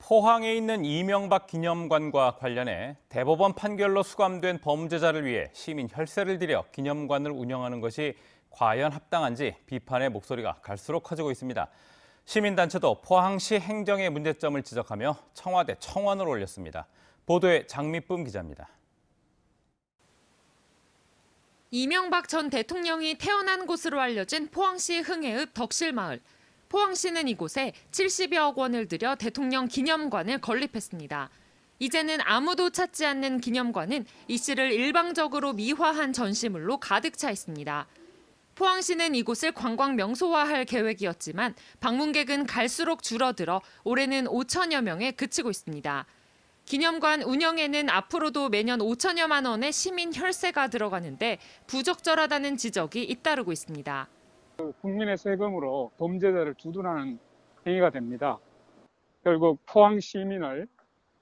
포항에 있는 이명박 기념관과 관련해 대법원 판결로 수감된 범죄자를 위해 시민 혈세를 들여 기념관을 운영하는 것이 과연 합당한지 비판의 목소리가 갈수록 커지고 있습니다. 시민단체도 포항시 행정의 문제점을 지적하며 청와대 청원을 올렸습니다. 보도에 장미쁨 기자입니다. 이명박 전 대통령이 태어난 곳으로 알려진 포항시 흥해읍 덕실마을. 포항시는 이곳에 70여억 원을 들여 대통령 기념관을 건립했습니다. 이제는 아무도 찾지 않는 기념관은 이 씨를 일방적으로 미화한 전시물로 가득 차 있습니다. 포항시는 이곳을 관광 명소화할 계획이었지만 방문객은 갈수록 줄어들어 올해는 5천여 명에 그치고 있습니다. 기념관 운영에는 앞으로도 매년 5천여만 원의 시민 혈세가 들어가는데 부적절하다는 지적이 잇따르고 있습니다. 국민의 세금으로 범죄자를 두둔하는 행위가 됩니다. 결국 포항 시민을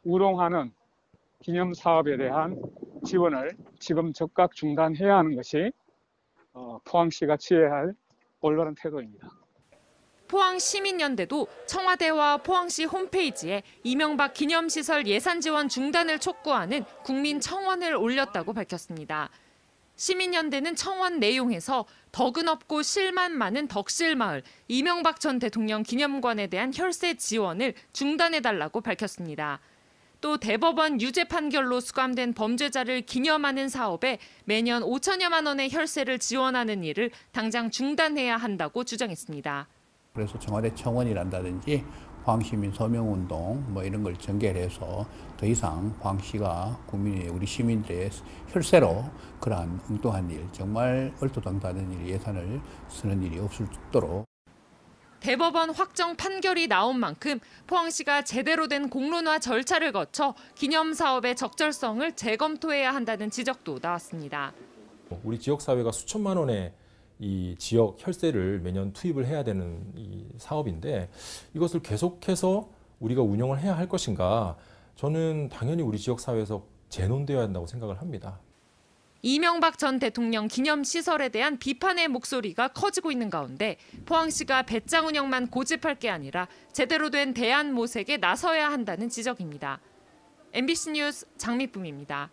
우롱하는 기념 사업에 대한 지원을 지금 즉각 중단해야 하는 것이 포항시가 취해야 할 올바른 태도입니다. 포항시민연대도 청와대와 포항시 홈페이지에 이명박 기념시설 예산 지원 중단을 촉구하는 국민 청원을 올렸다고 밝혔습니다. 시민연대는 청원 내용에서 덕은 없고 실만 많은 덕실마을 이명박 전 대통령 기념관에 대한 혈세 지원을 중단해달라고 밝혔습니다. 또 대법원 유죄 판결로 수감된 범죄자를 기념하는 사업에 매년 5천여만 원의 혈세를 지원하는 일을 당장 중단해야 한다고 주장했습니다. 그래서 청와대 청원이란다든지 포항시민 서명운동 이런 걸 전개해서 더 이상 포항시가 우리 시민들의 혈세로 그러한 엉뚱한 일, 정말 얼토당토하는 일, 예산을 쓰는 일이 없을 수 있도록. 대법원 확정 판결이 나온 만큼 포항시가 제대로 된 공론화 절차를 거쳐 기념사업의 적절성을 재검토해야 한다는 지적도 나왔습니다. 우리 지역사회가 수천만 원의 이 지역 혈세를 매년 투입을 해야 되는 이 사업인데 이것을 계속해서 우리가 운영을 해야 할 것인가, 저는 당연히 우리 지역사회에서 재논되어야 한다고 생각을 합니다. 이명박 전 대통령 기념시설에 대한 비판의 목소리가 커지고 있는 가운데 포항시가 배짱 운영만 고집할 게 아니라 제대로 된 대안 모색에 나서야 한다는 지적입니다. MBC 뉴스 장미쁨입니다.